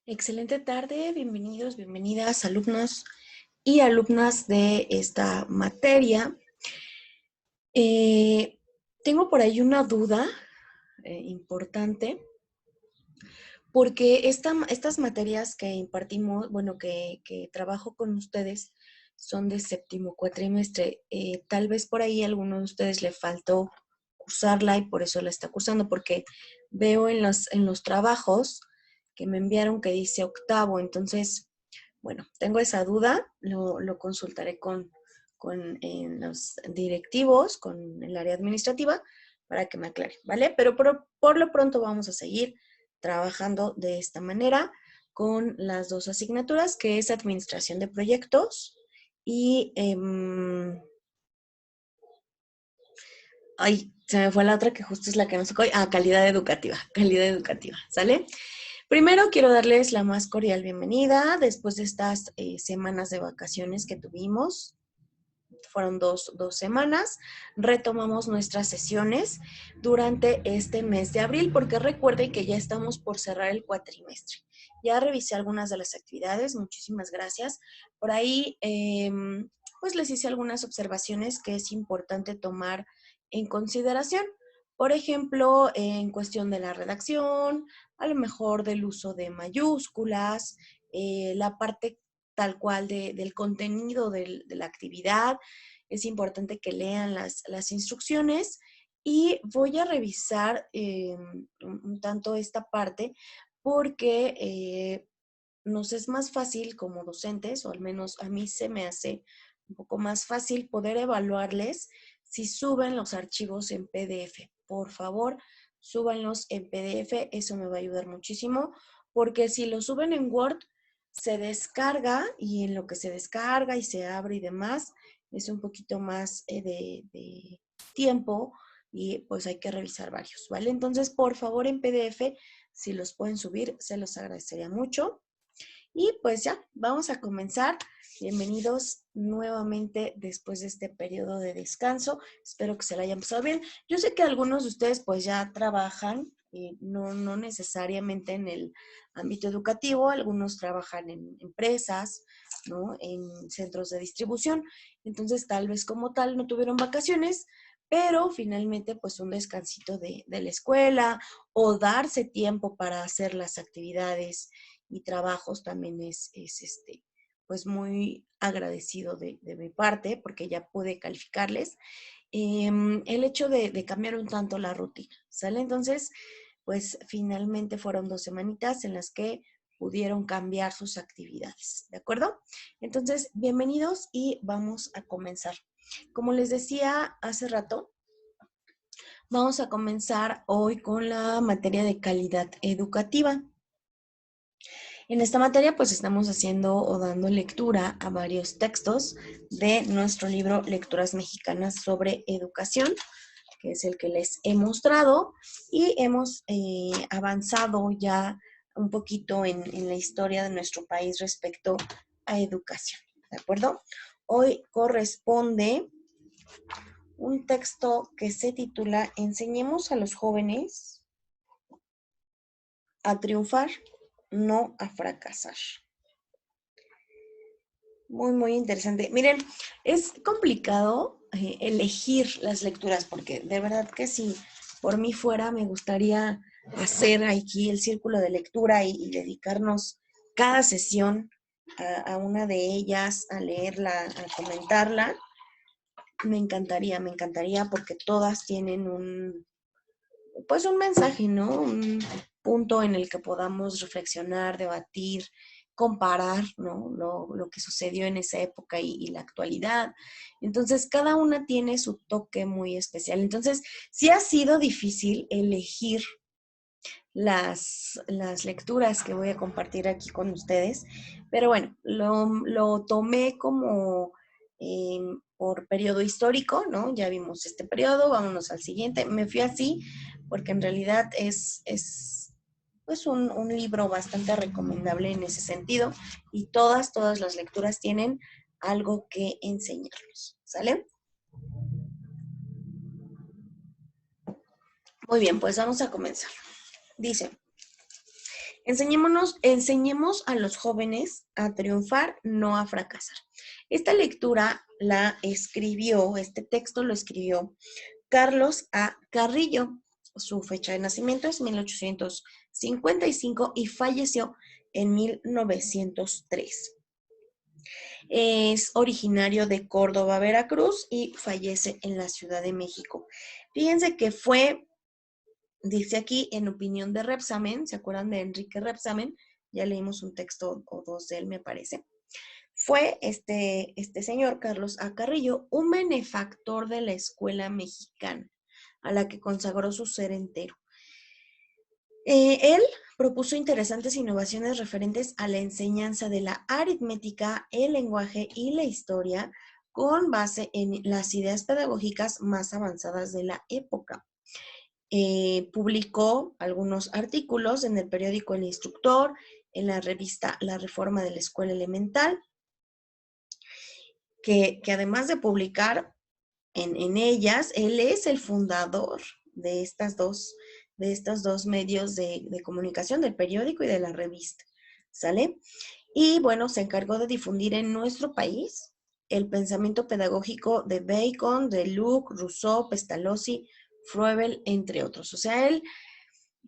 Excelente tarde, bienvenidos, bienvenidas, alumnos y alumnas de esta materia. Eh, Tengo por ahí una duda importante, porque estas materias que impartimos, bueno, que trabajo con ustedes, son de séptimo cuatrimestre. Tal vez por ahí a alguno de ustedes le faltó cursarla y por eso la está cursando, porque veo en los trabajos que me enviaron que dice octavo. Entonces, bueno, tengo esa duda, lo consultaré con los directivos, con el área administrativa, para que me aclare, ¿vale? Pero por lo pronto vamos a seguir trabajando de esta manera con las dos asignaturas, que es administración de proyectos y, ay, se me fue la otra que justo es la que nos tocó, calidad educativa, ¿sale? Primero quiero darles la más cordial bienvenida después de estas semanas de vacaciones que tuvimos. Fueron dos semanas. Retomamos nuestras sesiones durante este mes de abril, porque recuerden que ya estamos por cerrar el cuatrimestre. Ya revisé algunas de las actividades, muchísimas gracias. Por ahí, pues les hice algunas observaciones que es importante tomar en consideración. Por ejemplo, en cuestión de la redacción, a lo mejor del uso de mayúsculas, la parte tal cual del contenido de la actividad. Es importante que lean las instrucciones y voy a revisar un tanto esta parte porque nos es más fácil como docentes, o al menos a mí se me hace un poco más fácil poder evaluarles si suben los archivos en PDF. Por favor, súbanlos en PDF, eso me va a ayudar muchísimo, porque si lo suben en Word, se descarga y en lo que se descarga y se abre y demás, es un poquito más de tiempo y pues hay que revisar varios, ¿vale? Entonces, por favor, en PDF, si los pueden subir, se los agradecería mucho. Y pues ya, vamos a comenzar. Bienvenidos nuevamente después de este periodo de descanso. Espero que se la hayan pasado bien. Yo sé que algunos de ustedes pues ya trabajan, no necesariamente en el ámbito educativo, algunos trabajan en empresas, ¿no? En centros de distribución. Entonces tal vez como tal no tuvieron vacaciones, pero finalmente pues un descansito de la escuela o darse tiempo para hacer las actividades y trabajos también es pues muy agradecido de mi parte, porque ya pude calificarles. El hecho de cambiar un tanto la rutina, ¿sale? Entonces, pues finalmente fueron 2 semanitas en las que pudieron cambiar sus actividades, ¿de acuerdo? Entonces, bienvenidos y vamos a comenzar. Como les decía hace rato, vamos a comenzar hoy con la materia de calidad educativa. En esta materia pues estamos haciendo o dando lectura a varios textos de nuestro libro Lecturas Mexicanas sobre Educación, que es el que les he mostrado, y hemos avanzado ya un poquito en la historia de nuestro país respecto a educación, ¿de acuerdo? Hoy corresponde un texto que se titula Enseñemos a los jóvenes a triunfar, no a fracasar. Muy, muy interesante. Miren, es complicado elegir las lecturas porque de verdad que si por mí fuera me gustaría hacer aquí el círculo de lectura y dedicarnos cada sesión a una de ellas, a leerla, a comentarla. Me encantaría porque todas tienen pues un mensaje, ¿no? Un punto en el que podamos reflexionar, debatir, comparar, ¿no? Lo que sucedió en esa época y la actualidad. Entonces, cada una tiene su toque muy especial. Entonces, sí ha sido difícil elegir las lecturas que voy a compartir aquí con ustedes, pero bueno, lo tomé como por periodo histórico, ¿no? Ya vimos este periodo, vámonos al siguiente. Me fui así porque en realidad es pues un libro bastante recomendable en ese sentido y todas las lecturas tienen algo que enseñarnos, ¿sale? Muy bien, pues vamos a comenzar. Dice, Enseñemos a los jóvenes a triunfar, no a fracasar. Esta lectura este texto lo escribió Carlos A. Carrillo. Su fecha de nacimiento es 1855 y falleció en 1903. Es originario de Córdoba, Veracruz, y fallece en la Ciudad de México. Fíjense que dice aquí, en opinión de Rebsamen, ¿se acuerdan de Enrique Rebsamen? Ya leímos un texto o dos de él, me parece. Fue este señor Carlos A. Carrillo un benefactor de la escuela mexicana, a la que consagró su ser entero. Él propuso interesantes innovaciones referentes a la enseñanza de la aritmética, el lenguaje y la historia, con base en las ideas pedagógicas más avanzadas de la época. Publicó algunos artículos en el periódico El Instructor, en la revista La Reforma de la Escuela Elemental, que además de publicar en ellas, él es el fundador de estos dos medios de comunicación, del periódico y de la revista, ¿sale? Y bueno, se encargó de difundir en nuestro país el pensamiento pedagógico de Bacon, de Luke, Rousseau, Pestalozzi, Froebel, entre otros. O sea, él,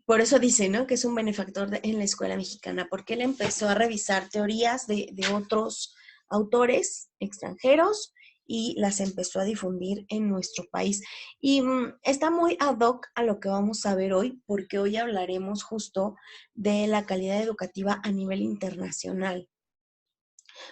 por eso dice, ¿no?, que es un benefactor en la escuela mexicana, porque él empezó a revisar teorías de otros autores extranjeros y las empezó a difundir en nuestro país. Y está muy ad hoc a lo que vamos a ver hoy, porque hoy hablaremos justo de la calidad educativa a nivel internacional.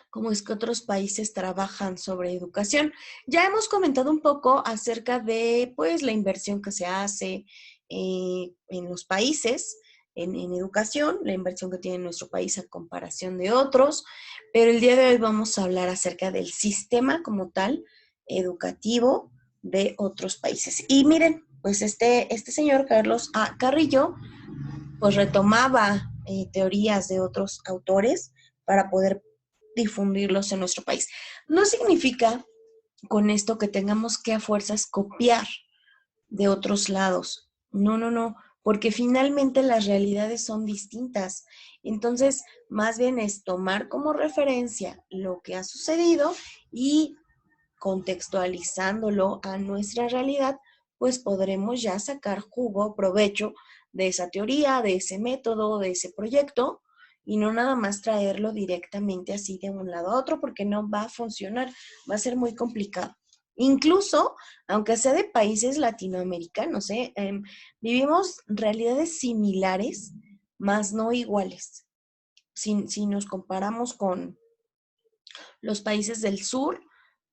Cómo es que otros países trabajan sobre educación. Ya hemos comentado un poco acerca de, pues, la inversión que se hace en los países en educación, la inversión que tiene nuestro país a comparación de otros, pero el día de hoy vamos a hablar acerca del sistema como tal educativo de otros países. Y miren, pues este señor Carlos A. Carrillo, pues retomaba teorías de otros autores para poder difundirlos en nuestro país. No significa con esto que tengamos que a fuerzas copiar de otros lados. No, no, no, porque finalmente las realidades son distintas. Entonces, más bien es tomar como referencia lo que ha sucedido y contextualizándolo a nuestra realidad, pues podremos ya sacar jugo, provecho de esa teoría, de ese método, de ese proyecto, y no nada más traerlo directamente así de un lado a otro, porque no va a funcionar, va a ser muy complicado. Incluso, aunque sea de países latinoamericanos, vivimos realidades similares, más no iguales. Si nos comparamos con los países del sur,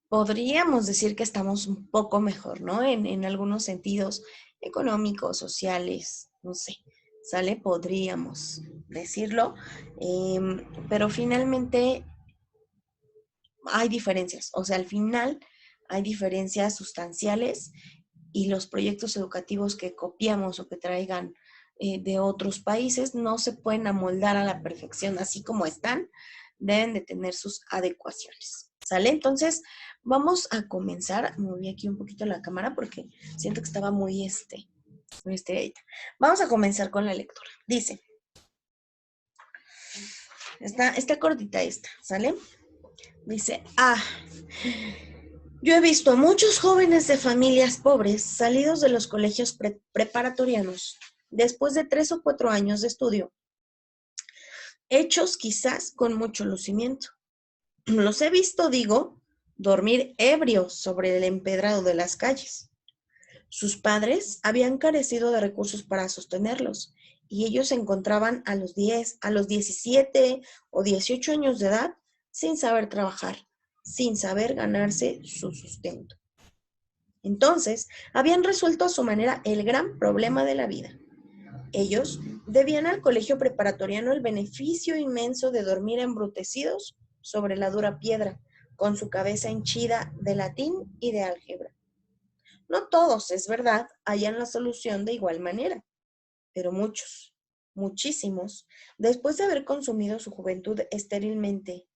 podríamos decir que estamos un poco mejor, ¿no? En algunos sentidos económicos, sociales, no sé, ¿sale? Podríamos decirlo, pero finalmente hay diferencias, o sea, al final hay diferencias sustanciales y los proyectos educativos que copiamos o que traigan de otros países no se pueden amoldar a la perfección, así como están, deben de tener sus adecuaciones. ¿Sale? Entonces, vamos a comenzar. Moví aquí un poquito la cámara porque siento que estaba muy estiradita. Vamos a comenzar con la lectura. Dice, está cortita esta, ¿sale? Dice, yo he visto a muchos jóvenes de familias pobres salidos de los colegios preparatorianos después de 3 o 4 años de estudio, hechos quizás con mucho lucimiento. Los he visto, digo, dormir ebrios sobre el empedrado de las calles. Sus padres habían carecido de recursos para sostenerlos y ellos se encontraban a los 10, a los 17 o 18 años de edad sin saber trabajar, sin saber ganarse su sustento. Entonces, habían resuelto a su manera el gran problema de la vida. Ellos debían al colegio preparatoriano el beneficio inmenso de dormir embrutecidos sobre la dura piedra, con su cabeza henchida de latín y de álgebra. No todos, es verdad, hallan la solución de igual manera, pero muchos, muchísimos, después de haber consumido su juventud estérilmente,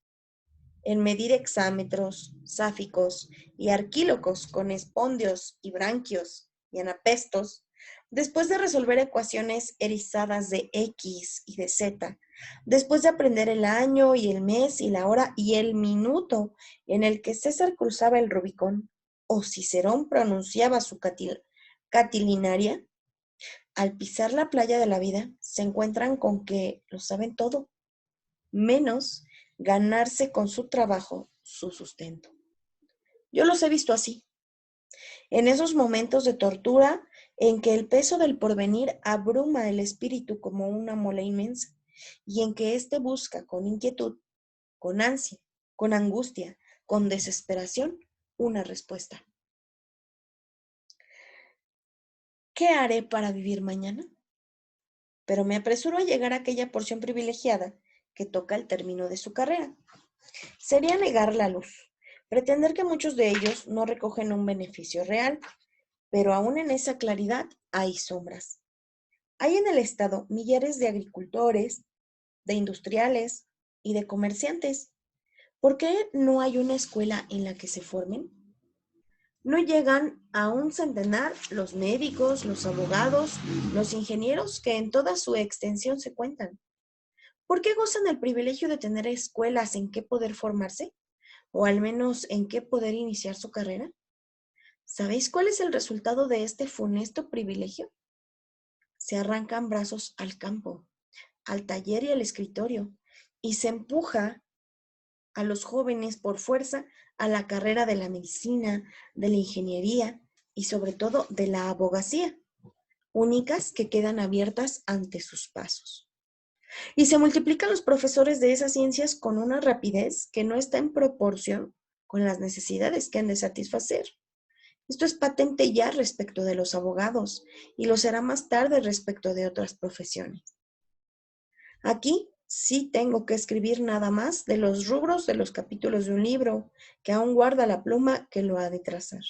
en medir hexámetros, sáficos y arquílocos con espondios y branquios y anapestos, Después de resolver ecuaciones erizadas de X y de Z, después de aprender el año y el mes y la hora y el minuto en el que César cruzaba el Rubicón o Cicerón pronunciaba su catilinaria, al pisar la playa de la vida se encuentran con que lo saben todo, menos ganarse con su trabajo su sustento. Yo los he visto así, en esos momentos de tortura en que el peso del porvenir abruma el espíritu como una mola inmensa y en que éste busca con inquietud, con ansia, con angustia, con desesperación, una respuesta. ¿Qué haré para vivir mañana? Pero me apresuro a llegar a aquella porción privilegiada que toca el término de su carrera. Sería negar la luz, pretender que muchos de ellos no recogen un beneficio real, pero aún en esa claridad hay sombras. Hay en el Estado millares de agricultores, de industriales y de comerciantes. ¿Por qué no hay una escuela en la que se formen? No llegan a un centenar los médicos, los abogados, los ingenieros que en toda su extensión se cuentan. ¿Por qué gozan el privilegio de tener escuelas en que poder formarse? ¿O al menos en que poder iniciar su carrera? ¿Sabéis cuál es el resultado de este funesto privilegio? Se arrancan brazos al campo, al taller y al escritorio, y se empuja a los jóvenes por fuerza a la carrera de la medicina, de la ingeniería y sobre todo de la abogacía, únicas que quedan abiertas ante sus pasos. Y se multiplican los profesores de esas ciencias con una rapidez que no está en proporción con las necesidades que han de satisfacer. Esto es patente ya respecto de los abogados y lo será más tarde respecto de otras profesiones. Aquí sí tengo que escribir nada más de los rubros de los capítulos de un libro que aún guarda la pluma que lo ha de trazar.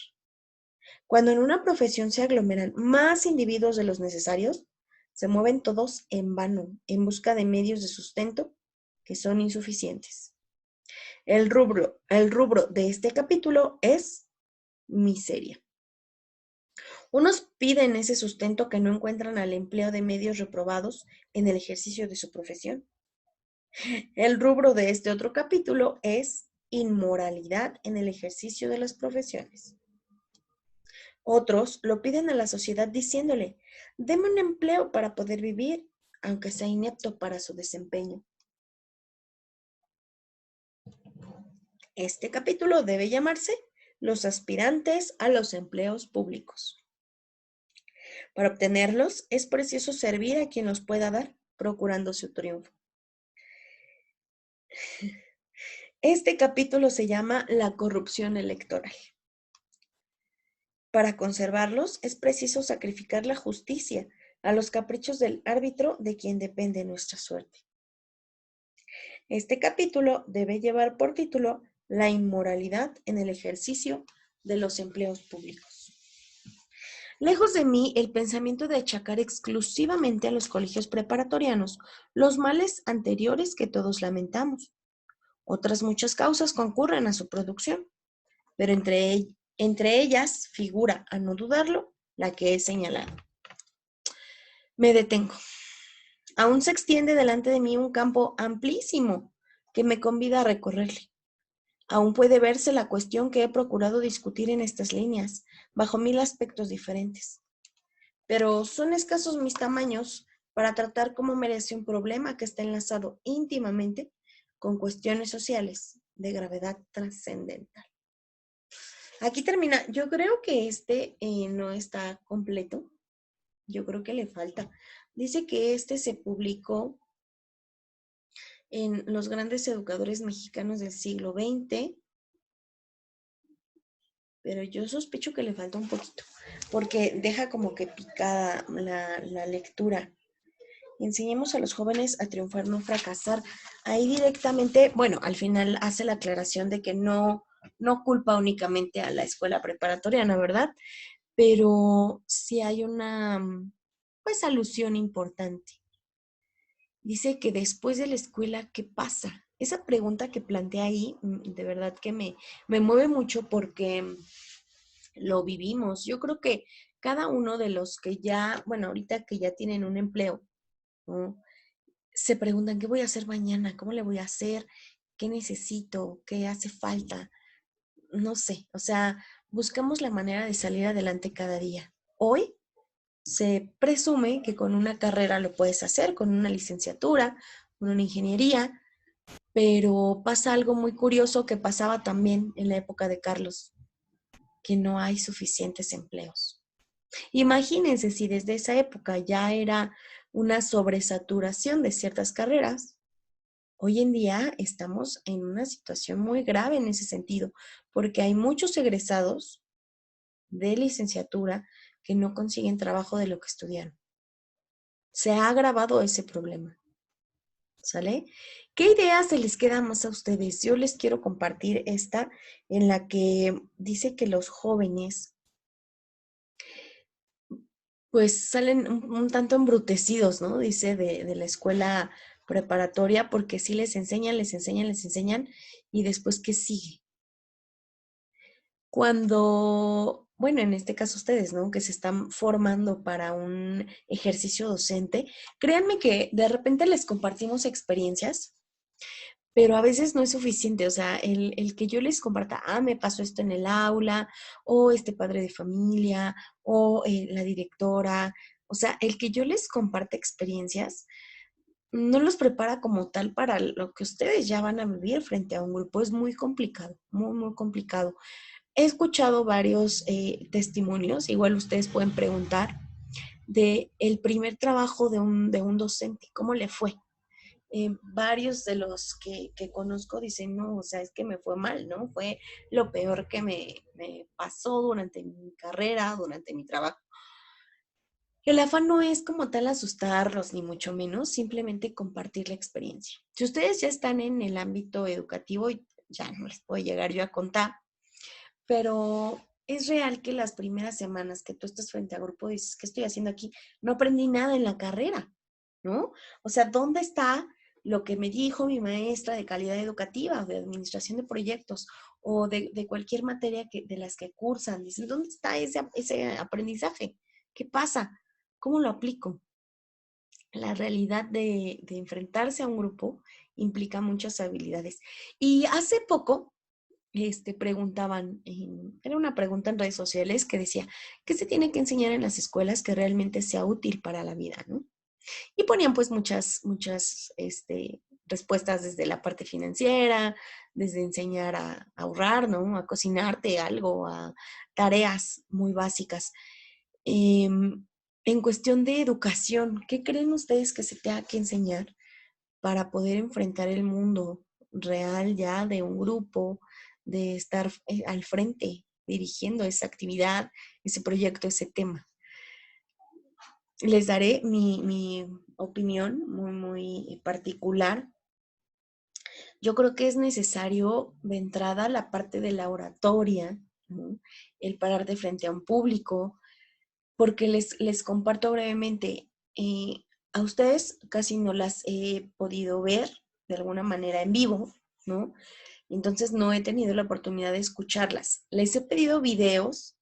Cuando en una profesión se aglomeran más individuos de los necesarios, se mueven todos en vano en busca de medios de sustento que son insuficientes. El rubro de este capítulo es miseria. Unos piden ese sustento que no encuentran al empleo de medios reprobados en el ejercicio de su profesión. El rubro de este otro capítulo es inmoralidad en el ejercicio de las profesiones. Otros lo piden a la sociedad diciéndole, deme un empleo para poder vivir, aunque sea inepto para su desempeño. Este capítulo debe llamarse los aspirantes a los empleos públicos. Para obtenerlos es preciso servir a quien los pueda dar, procurando su triunfo. Este capítulo se llama la corrupción electoral. Para conservarlos es preciso sacrificar la justicia a los caprichos del árbitro de quien depende nuestra suerte. Este capítulo debe llevar por título la inmoralidad en el ejercicio de los empleos públicos. Lejos de mí el pensamiento de achacar exclusivamente a los colegios preparatorianos los males anteriores que todos lamentamos. Otras muchas causas concurren a su producción, pero entre ellas figura, a no dudarlo, la que he señalado. Me detengo. Aún se extiende delante de mí un campo amplísimo que me convida a recorrerle. Aún puede verse la cuestión que he procurado discutir en estas líneas, bajo 1000 aspectos diferentes. Pero son escasos mis tamaños para tratar cómo merece un problema que está enlazado íntimamente con cuestiones sociales de gravedad trascendental. Aquí termina. Yo creo que este no está completo. Yo creo que le falta. Dice que este se publicó en Los grandes educadores mexicanos del siglo XX, pero yo sospecho que le falta un poquito, porque deja como que picada la lectura. Enseñemos a los jóvenes a triunfar, no fracasar. Ahí directamente, bueno, al final hace la aclaración de que no culpa únicamente a la escuela preparatoriana, ¿verdad? Pero sí hay una, pues, alusión importante. Dice que después de la escuela, ¿qué pasa? Esa pregunta que plantea ahí, de verdad que me mueve mucho porque lo vivimos. Yo creo que cada uno de los que ya, bueno, ahorita que ya tienen un empleo, ¿no? Se preguntan, ¿qué voy a hacer mañana? ¿Cómo le voy a hacer? ¿Qué necesito? ¿Qué hace falta? No sé, o sea, buscamos la manera de salir adelante cada día. Hoy se presume que con una carrera lo puedes hacer, con una licenciatura, con una ingeniería, pero pasa algo muy curioso que pasaba también en la época de Carlos, que no hay suficientes empleos. Imagínense si desde esa época ya era una sobresaturación de ciertas carreras. Hoy en día estamos en una situación muy grave en ese sentido, porque hay muchos egresados de licenciatura que no consiguen trabajo de lo que estudiaron. Se ha agravado ese problema, ¿sale? ¿Qué ideas se les queda más a ustedes? Yo les quiero compartir esta en la que dice que los jóvenes pues salen un tanto embrutecidos, ¿no? Dice de la escuela preparatoria porque sí les enseñan, les enseñan, les enseñan y después ¿qué sigue? Cuando, bueno, en este caso ustedes, ¿no? Que se están formando para un ejercicio docente, créanme que de repente les compartimos experiencias, pero a veces no es suficiente. O sea, el que yo les comparta, me pasó esto en el aula, o este padre de familia, o la directora. O sea, el que yo les comparte experiencias no los prepara como tal para lo que ustedes ya van a vivir frente a un grupo. Es muy complicado, muy, muy complicado. He escuchado varios testimonios, igual ustedes pueden preguntar, de el primer trabajo de un docente, ¿cómo le fue? Varios de los que conozco dicen, no, o sea, es que me fue mal, ¿no? Fue lo peor que me pasó durante mi carrera, durante mi trabajo. El afán no es como tal asustarlos, ni mucho menos, simplemente compartir la experiencia. Si ustedes ya están en el ámbito educativo, ya no les puedo llegar yo a contar, pero es real que las primeras semanas que tú estás frente a grupo dices, ¿qué estoy haciendo aquí? No aprendí nada en la carrera, ¿no? O sea, ¿dónde está lo que me dijo mi maestra de calidad educativa, de administración de proyectos o de cualquier materia de las que cursan? Dicen, ¿dónde está ese aprendizaje? ¿Qué pasa? ¿Cómo lo aplico? La realidad de enfrentarse a un grupo implica muchas habilidades. Y hace poco preguntaban, era una pregunta en redes sociales que decía, ¿qué se tiene que enseñar en las escuelas que realmente sea útil para la vida, ¿no? Y ponían pues muchas respuestas desde la parte financiera, desde enseñar a ahorrar, ¿no? A cocinarte algo, a tareas muy básicas. En cuestión de educación, ¿qué creen ustedes que se tenga que enseñar para poder enfrentar el mundo real ya de un grupo, de estar al frente, dirigiendo esa actividad, ese proyecto, ese tema? Les daré mi opinión muy, muy particular. Yo creo que es necesario de entrada la parte de la oratoria, ¿no? El parar de frente a un público, porque les comparto brevemente, a ustedes casi no las he podido ver de alguna manera en vivo, ¿no? Entonces no he tenido la oportunidad de escucharlas. Les he pedido videos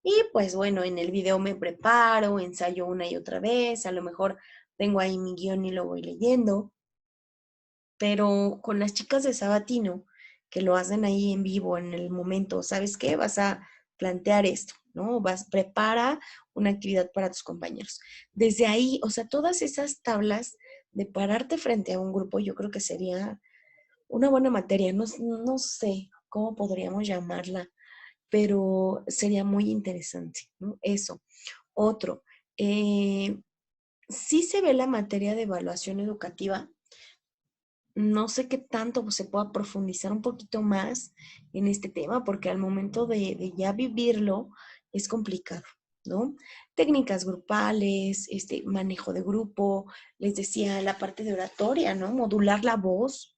y pues bueno, en el video me preparo, ensayo una y otra vez, a lo mejor tengo ahí mi guión y lo voy leyendo, pero con las chicas de Sabatino, que lo hacen ahí en vivo, en el momento, ¿sabes qué? Vas a plantear esto, ¿no? Prepara una actividad para tus compañeros. Desde ahí, o sea, todas esas tablas de pararte frente a un grupo, yo creo que sería una buena materia. No, no sé cómo podríamos llamarla, pero sería muy interesante, ¿no? Eso. Otro, sí se ve la materia de evaluación educativa. No sé qué tanto se pueda profundizar un poquito más en este tema, porque al momento de ya vivirlo es complicado, ¿no? Técnicas grupales, manejo de grupo, les decía, la parte de oratoria, ¿no? Modular la voz.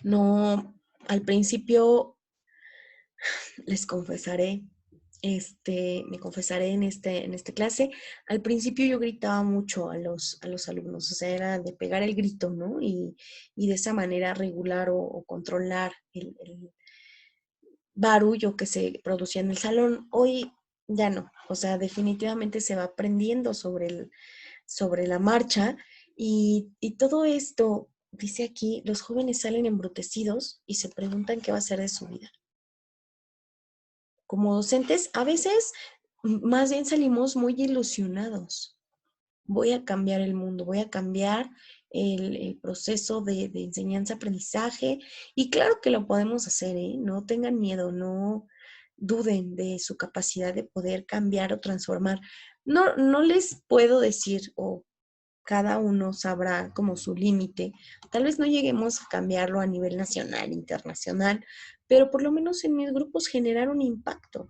No, al principio les confesaré, me confesaré en esta clase. Al principio yo gritaba mucho a los alumnos, o sea, era de pegar el grito, ¿no? Y de esa manera regular o controlar el barullo que se producía en el salón. Hoy ya no, O sea, definitivamente se va aprendiendo sobre la marcha y todo esto, dice aquí, los jóvenes salen embrutecidos y se preguntan qué va a ser de su vida. Como docentes, a veces más bien salimos muy ilusionados. Voy a cambiar el mundo, voy a cambiar el proceso de enseñanza-aprendizaje y claro que lo podemos hacer, ¿eh? No tengan miedo, no duden de su capacidad de poder cambiar o transformar. No, no les puedo decir, o cada uno sabrá como su límite. Tal vez no lleguemos a cambiarlo a nivel nacional, internacional, pero por lo menos en mis grupos generar un impacto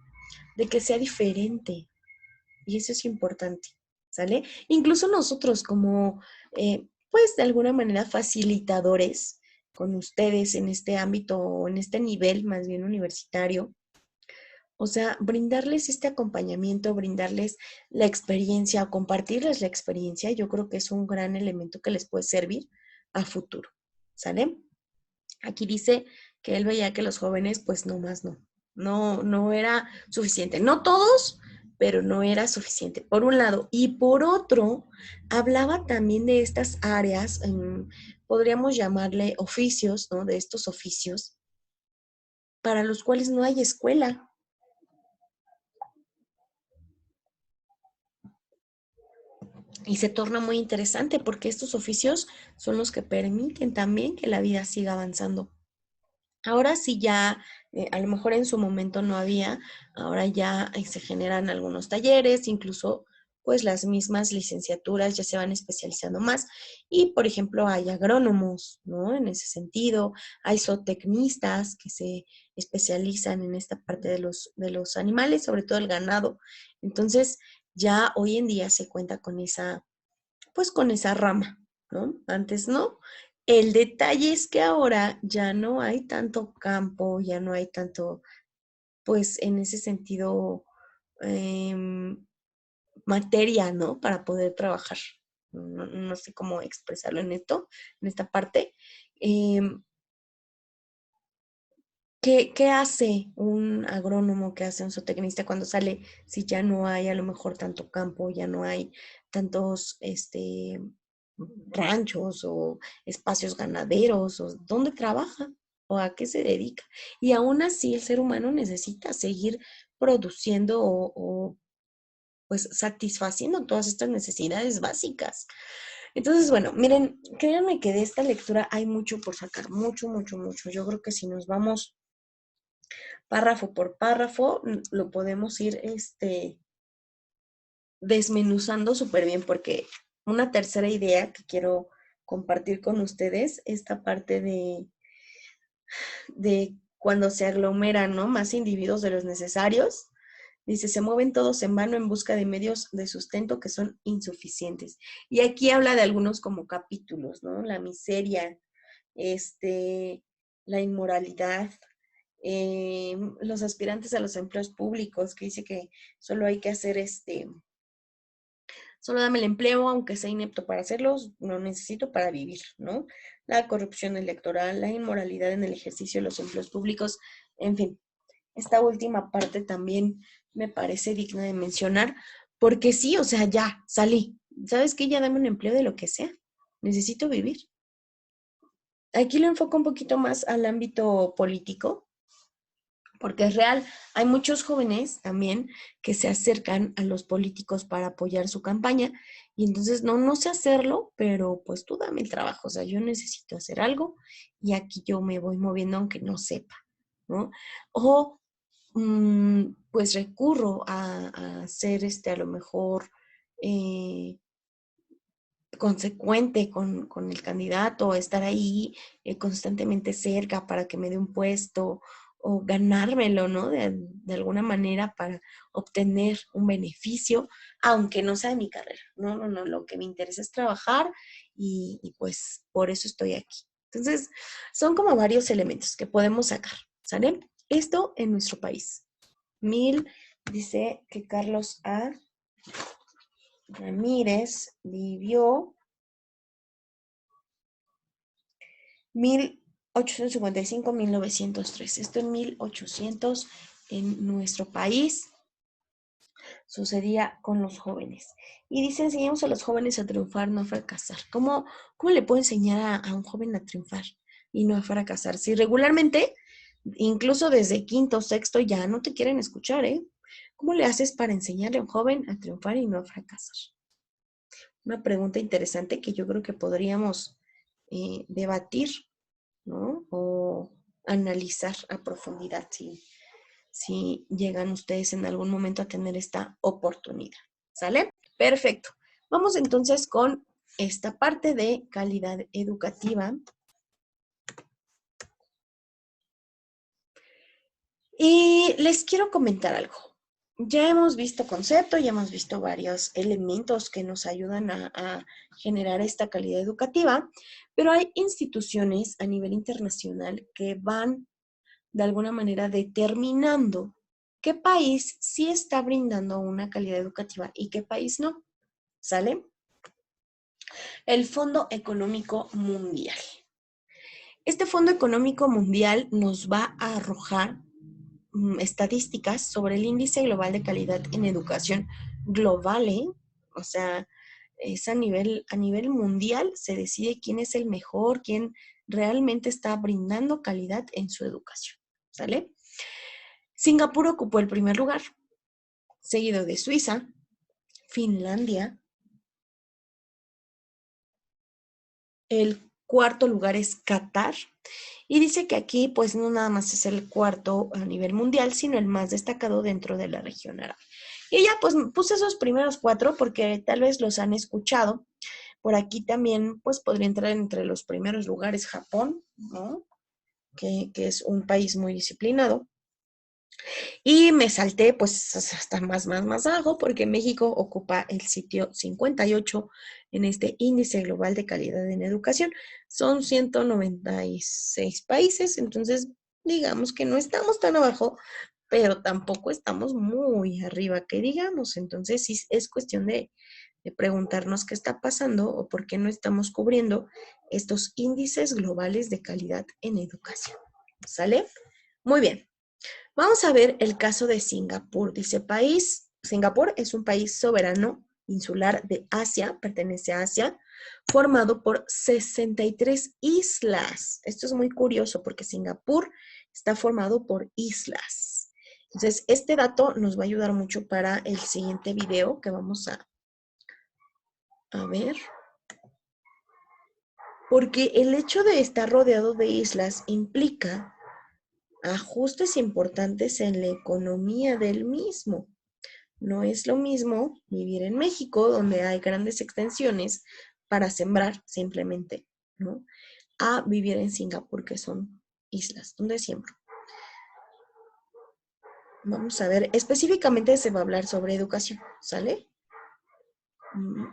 de que sea diferente. Y eso es importante, ¿sale? Incluso nosotros como, pues de alguna manera facilitadores con ustedes en este ámbito o en este nivel más bien universitario, o sea, brindarles este acompañamiento, brindarles la experiencia o compartirles la experiencia, yo creo que es un gran elemento que les puede servir a futuro, ¿sale? Aquí dice que él veía que los jóvenes, pues no más no era suficiente. No todos, pero no era suficiente, por un lado. Y por otro, hablaba también de estas áreas, podríamos llamarle oficios, ¿no? De estos oficios, para los cuales no hay escuela. Y se torna muy interesante porque estos oficios son los que permiten también que la vida siga avanzando. Ahora sí ya, a lo mejor en su momento no había, ahora ya se generan algunos talleres, incluso pues las mismas licenciaturas ya se van especializando más y por ejemplo hay agrónomos, ¿no? En ese sentido, hay zootecnistas que se especializan en esta parte de los animales, sobre todo el ganado. Entonces ya hoy en día se cuenta pues con esa rama, ¿no? Antes no. El detalle es que ahora ya no hay tanto campo, ya no hay tanto, pues en ese sentido, materia, ¿no? Para poder trabajar. No sé cómo expresarlo en esta parte. Em, ¿Qué hace un agrónomo, qué hace un zootecnista cuando sale si ya no hay a lo mejor tanto campo, ya no hay tantos ranchos o espacios ganaderos o dónde trabaja o a qué se dedica? Y aún así el ser humano necesita seguir produciendo pues satisfaciendo todas estas necesidades básicas. Entonces, bueno, miren, créanme que de esta lectura hay mucho por sacar, mucho, mucho, mucho. Yo creo que si nos vamos párrafo por párrafo, lo podemos ir desmenuzando súper bien, porque una tercera idea que quiero compartir con ustedes, esta parte de cuando se aglomeran, ¿no? Más individuos de los necesarios. Dice, se mueven todos en vano en busca de medios de sustento que son insuficientes. Y aquí habla de algunos como capítulos, ¿no? La miseria, la inmoralidad, los aspirantes a los empleos públicos, que dice que solo hay que hacer solo dame el empleo, aunque sea inepto para hacerlo, no necesito para vivir, ¿no? La corrupción electoral, la inmoralidad en el ejercicio de los empleos públicos, en fin. Esta última parte también me parece digna de mencionar, porque sí, o sea, ya salí. ¿Sabes qué? Ya dame un empleo de lo que sea. Necesito vivir. Aquí lo enfoco un poquito más al ámbito político, porque es real. Hay muchos jóvenes también que se acercan a los políticos para apoyar su campaña y entonces no sé hacerlo, pero pues tú dame el trabajo, o sea, yo necesito hacer algo y aquí yo me voy moviendo aunque no sepa, ¿no? O pues recurro a ser a lo mejor eh, consecuente con el candidato, estar ahí constantemente cerca para que me dé un puesto o ganármelo, ¿no? De alguna manera para obtener un beneficio, aunque no sea de mi carrera. No, lo que me interesa es trabajar y pues por eso estoy aquí. Entonces, son como varios elementos que podemos sacar, ¿sale? Esto en nuestro país. Dice que Carlos A. Ramírez vivió 1855-1903. Esto en 1800 en nuestro país. sucedía con los jóvenes. Y dice, enseñamos a los jóvenes a triunfar, no a fracasar. ¿Cómo le puedo enseñar a un joven a triunfar y no a fracasar? Si regularmente, incluso desde quinto, sexto, ya no te quieren escuchar, ¿eh? ¿Cómo le haces para enseñarle a un joven a triunfar y no a fracasar? Una pregunta interesante que yo creo que podríamos debatir, ¿no? O analizar a profundidad si llegan ustedes en algún momento a tener esta oportunidad. ¿Sale? Perfecto. Vamos entonces con esta parte de calidad educativa. Y les quiero comentar algo. Ya hemos visto concepto, ya hemos visto varios elementos que nos ayudan a generar esta calidad educativa, pero hay instituciones a nivel internacional que van de alguna manera determinando qué país sí está brindando una calidad educativa y qué país no. ¿Sale? El Fondo Económico Mundial. Este Fondo Económico Mundial nos va a arrojar estadísticas sobre el índice global de calidad en educación global, ¿eh? O sea, es a nivel mundial se decide quién es el mejor, quién realmente está brindando calidad en su educación, ¿sale? Singapur ocupó el primer lugar, seguido de Suiza, Finlandia. El cuarto lugar es Qatar. Y dice que aquí, pues, no nada más es el cuarto a nivel mundial, sino el más destacado dentro de la región árabe. Y ya, pues, puse esos primeros 4 porque tal vez los han escuchado. Por aquí también, pues, podría entrar entre los primeros lugares Japón, ¿no? Que es un país muy disciplinado. Y me salté pues hasta más abajo porque México ocupa el sitio 58 en este índice global de calidad en educación. Son 196 países, entonces digamos que no estamos tan abajo, pero tampoco estamos muy arriba, que digamos. Entonces sí es cuestión de preguntarnos qué está pasando o por qué no estamos cubriendo estos índices globales de calidad en educación. ¿Sale? Muy bien. Vamos a ver el caso de Singapur. Dice Singapur es un país soberano insular de Asia, pertenece a Asia, formado por 63 islas. Esto es muy curioso porque Singapur está formado por islas. Entonces, este dato nos va a ayudar mucho para el siguiente video que vamos a ver. Porque el hecho de estar rodeado de islas implica ajustes importantes en la economía del mismo. No es lo mismo vivir en México, donde hay grandes extensiones para sembrar simplemente, ¿no? A vivir en Singapur, que son islas, donde siembro. Vamos a ver, específicamente se va a hablar sobre educación, ¿sale?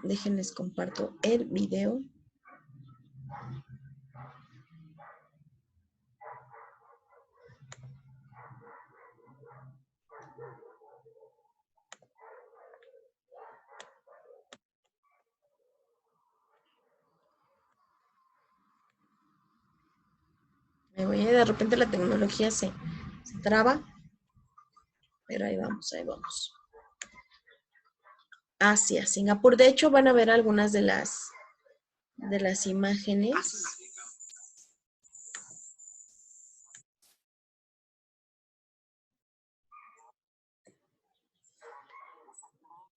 Déjenles comparto el video. De repente la tecnología se traba, pero ahí vamos, ahí vamos. Asia, Singapur. De hecho, van a ver algunas de las imágenes.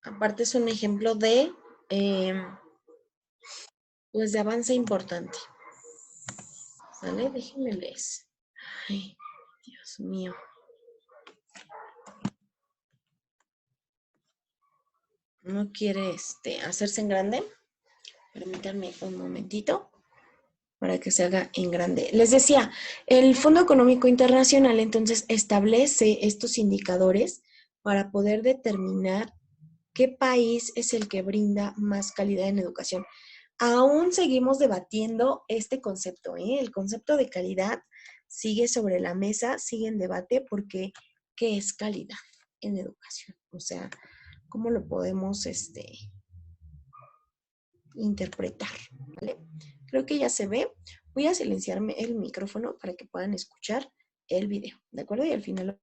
Aparte es un ejemplo de, pues, de avance importante. ¿Sale? Déjenme leer. Ay, Dios mío. No quiere hacerse en grande. Permítanme un momentito para que se haga en grande. Les decía, el Fondo Económico Internacional entonces establece estos indicadores para poder determinar qué país es el que brinda más calidad en educación. Aún seguimos debatiendo este concepto, ¿eh? El concepto de calidad sigue sobre la mesa, sigue en debate porque ¿qué es calidad en educación? O sea, ¿cómo lo podemos interpretar? ¿Vale? Creo que ya se ve. Voy a silenciarme el micrófono para que puedan escuchar el video, ¿de acuerdo? Y al final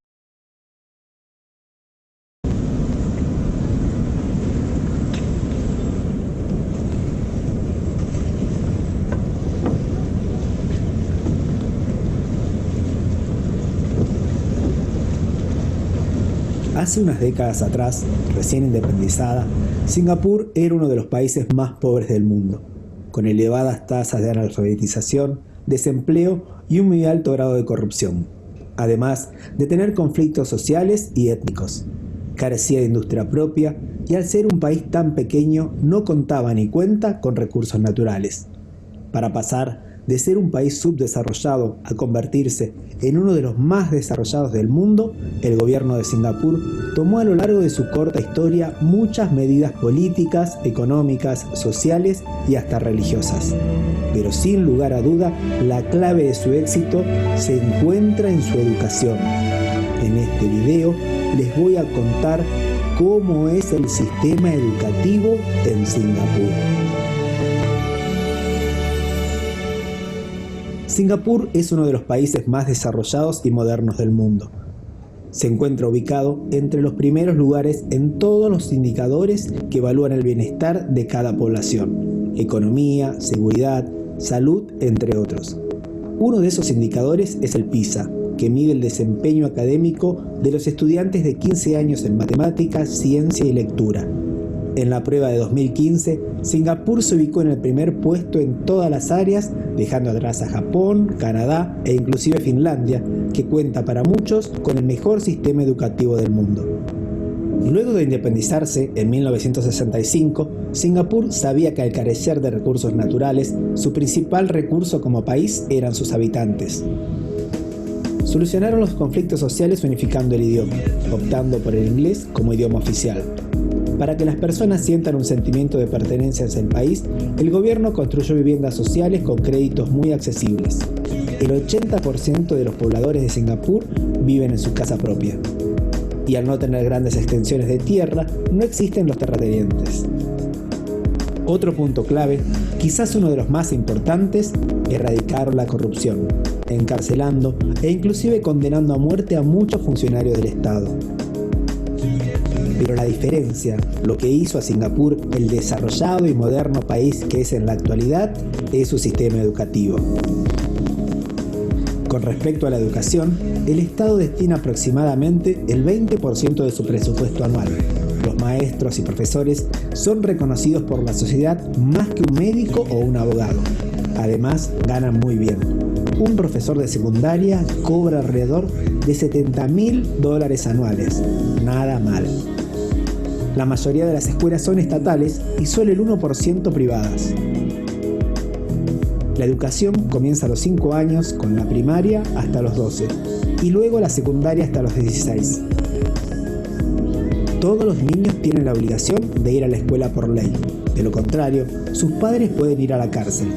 Hace unas décadas atrás, recién independizada, Singapur era uno de los países más pobres del mundo, con elevadas tasas de analfabetización, desempleo y un muy alto grado de corrupción, además de tener conflictos sociales y étnicos. Carecía de industria propia y al ser un país tan pequeño no contaba ni cuenta con recursos naturales. Para pasar de ser un país subdesarrollado a convertirse en uno de los más desarrollados del mundo, el gobierno de Singapur tomó a lo largo de su corta historia muchas medidas políticas, económicas, sociales y hasta religiosas. Pero sin lugar a duda, la clave de su éxito se encuentra en su educación. En este video les voy a contar cómo es el sistema educativo en Singapur. Singapur es uno de los países más desarrollados y modernos del mundo. Se encuentra ubicado entre los primeros lugares en todos los indicadores que evalúan el bienestar de cada población: economía, seguridad, salud, entre otros. Uno de esos indicadores es el PISA, que mide el desempeño académico de los estudiantes de 15 años en matemáticas, ciencia y lectura. En la prueba de 2015, Singapur se ubicó en el primer puesto en todas las áreas, dejando atrás a Japón, Canadá e inclusive Finlandia, que cuenta para muchos con el mejor sistema educativo del mundo. Luego de independizarse en 1965, Singapur sabía que al carecer de recursos naturales, su principal recurso como país eran sus habitantes. Solucionaron los conflictos sociales unificando el idioma, optando por el inglés como idioma oficial. Para que las personas sientan un sentimiento de pertenencia hacia el país, el gobierno construyó viviendas sociales con créditos muy accesibles. El 80% de los pobladores de Singapur viven en su casa propia. Y al no tener grandes extensiones de tierra, no existen los terratenientes. Otro punto clave, quizás uno de los más importantes, erradicaron la corrupción, encarcelando e inclusive condenando a muerte a muchos funcionarios del Estado. Pero la diferencia, lo que hizo a Singapur el desarrollado y moderno país que es en la actualidad, es su sistema educativo. Con respecto a la educación, el Estado destina aproximadamente el 20% de su presupuesto anual. Los maestros y profesores son reconocidos por la sociedad más que un médico o un abogado. Además, ganan muy bien. Un profesor de secundaria cobra alrededor de $70.000 anuales. Nada mal. La mayoría de las escuelas son estatales y solo el 1% privadas. La educación comienza a los 5 años con la primaria hasta los 12 y luego la secundaria hasta los 16. Todos los niños tienen la obligación de ir a la escuela por ley. De lo contrario, sus padres pueden ir a la cárcel.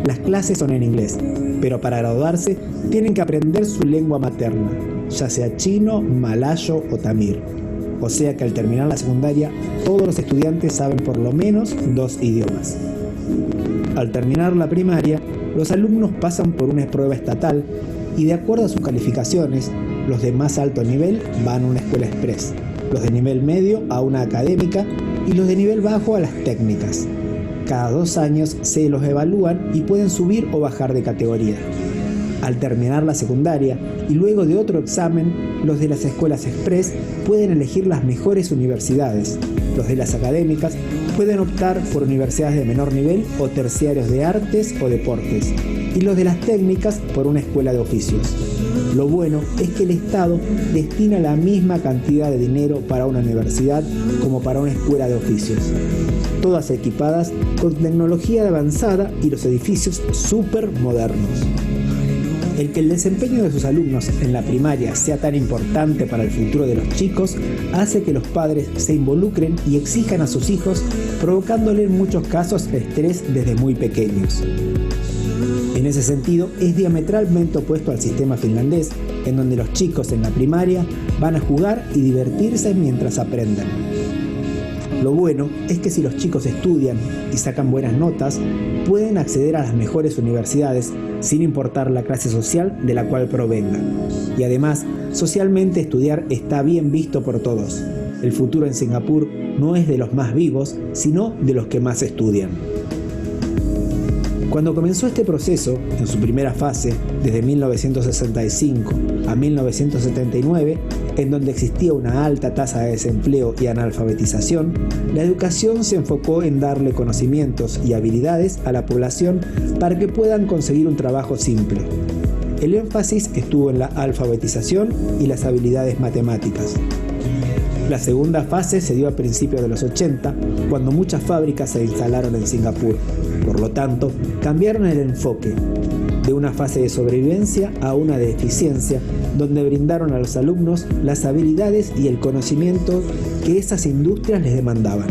Las clases son en inglés, pero para graduarse tienen que aprender su lengua materna, ya sea chino, malayo o tamil. O sea que al terminar la secundaria, todos los estudiantes saben por lo menos 2 idiomas. Al terminar la primaria, los alumnos pasan por una prueba estatal y de acuerdo a sus calificaciones, los de más alto nivel van a una escuela express, los de nivel medio a una académica y los de nivel bajo a las técnicas. Cada 2 años se los evalúan y pueden subir o bajar de categoría. Al terminar la secundaria y luego de otro examen, los de las escuelas express pueden elegir las mejores universidades. Los de las académicas pueden optar por universidades de menor nivel o terciarios de artes o deportes. Y los de las técnicas por una escuela de oficios. Lo bueno es que el Estado destina la misma cantidad de dinero para una universidad como para una escuela de oficios. Todas equipadas con tecnología avanzada y los edificios súper modernos. El que el desempeño de sus alumnos en la primaria sea tan importante para el futuro de los chicos hace que los padres se involucren y exijan a sus hijos, provocándole en muchos casos estrés desde muy pequeños. En ese sentido, es diametralmente opuesto al sistema finlandés, en donde los chicos en la primaria van a jugar y divertirse mientras aprenden. Lo bueno es que si los chicos estudian y sacan buenas notas, pueden acceder a las mejores universidades sin importar la clase social de la cual provengan. Y además, socialmente estudiar está bien visto por todos. El futuro en Singapur no es de los más vivos, sino de los que más estudian. Cuando comenzó este proceso, en su primera fase, desde 1965 a 1979, en donde existía una alta tasa de desempleo y analfabetización, la educación se enfocó en darle conocimientos y habilidades a la población para que puedan conseguir un trabajo simple. El énfasis estuvo en la alfabetización y las habilidades matemáticas. La segunda fase se dio a principios de los 80, cuando muchas fábricas se instalaron en Singapur. Por lo tanto, cambiaron el enfoque de una fase de sobrevivencia a una de eficiencia, donde brindaron a los alumnos las habilidades y el conocimiento que esas industrias les demandaban.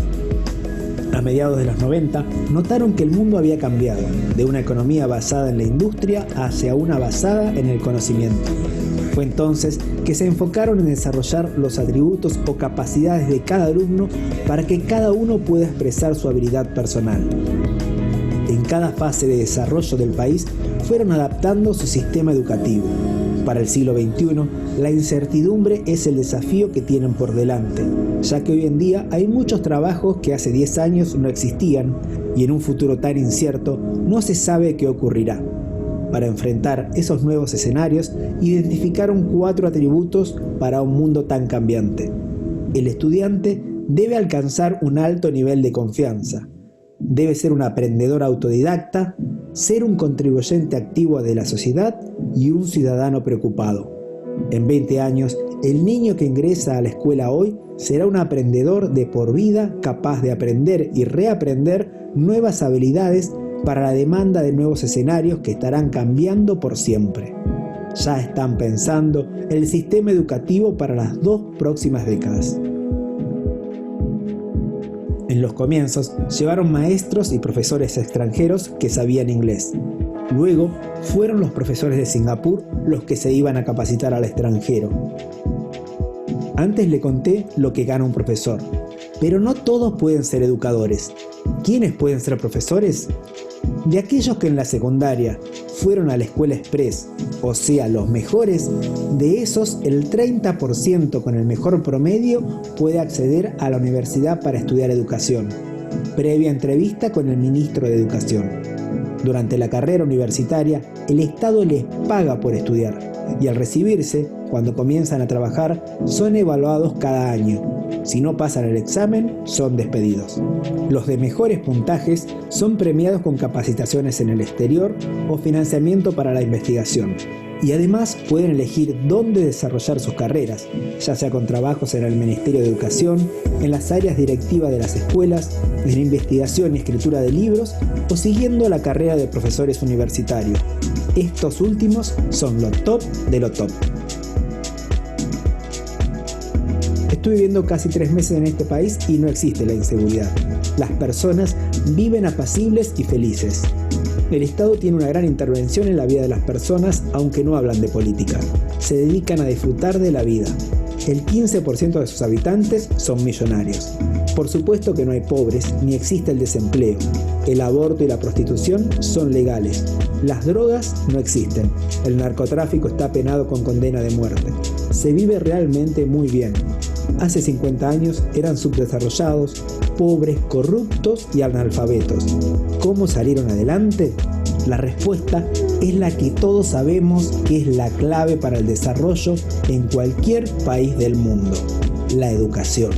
A mediados de los 90, notaron que el mundo había cambiado de una economía basada en la industria hacia una basada en el conocimiento. Fue entonces que se enfocaron en desarrollar los atributos o capacidades de cada alumno para que cada uno pueda expresar su habilidad personal. En cada fase de desarrollo del país fueron adaptando su sistema educativo. Para el siglo XXI, la incertidumbre es el desafío que tienen por delante, ya que hoy en día hay muchos trabajos que hace 10 años no existían y en un futuro tan incierto no se sabe qué ocurrirá. Para enfrentar esos nuevos escenarios, identificaron 4 atributos para un mundo tan cambiante. El estudiante debe alcanzar un alto nivel de confianza. Debe ser un aprendedor autodidacta, ser un contribuyente activo de la sociedad y un ciudadano preocupado. En 20 años, el niño que ingresa a la escuela hoy será un aprendedor de por vida capaz de aprender y reaprender nuevas habilidades para la demanda de nuevos escenarios que estarán cambiando por siempre. Ya están pensando el sistema educativo para las 2 próximas décadas. En los comienzos llevaron maestros y profesores extranjeros que sabían inglés. Luego fueron los profesores de Singapur los que se iban a capacitar al extranjero. Antes le conté lo que gana un profesor, pero no todos pueden ser educadores. ¿Quiénes pueden ser profesores? De aquellos que en la secundaria fueron a la escuela express, o sea, los mejores, de esos el 30% con el mejor promedio puede acceder a la universidad para estudiar educación, previa entrevista con el ministro de Educación. Durante la carrera universitaria, el Estado les paga por estudiar y al recibirse, cuando comienzan a trabajar, son evaluados cada año. Si no pasan el examen, son despedidos. Los de mejores puntajes son premiados con capacitaciones en el exterior o financiamiento para la investigación. Y además pueden elegir dónde desarrollar sus carreras, ya sea con trabajos en el Ministerio de Educación, en las áreas directivas de las escuelas, en investigación y escritura de libros o siguiendo la carrera de profesores universitarios. Estos últimos son lo top de lo top. Estuve viviendo casi 3 meses en este país y no existe la inseguridad. Las personas viven apacibles y felices. El Estado tiene una gran intervención en la vida de las personas, aunque no hablan de política. Se dedican a disfrutar de la vida. El 15% de sus habitantes son millonarios. Por supuesto que no hay pobres, ni existe el desempleo. El aborto y la prostitución son legales. Las drogas no existen. El narcotráfico está penado con condena de muerte. Se vive realmente muy bien. Hace 50 años eran subdesarrollados, pobres, corruptos y analfabetos. ¿Cómo salieron adelante? La respuesta es la que todos sabemos que es la clave para el desarrollo en cualquier país del mundo: la educación.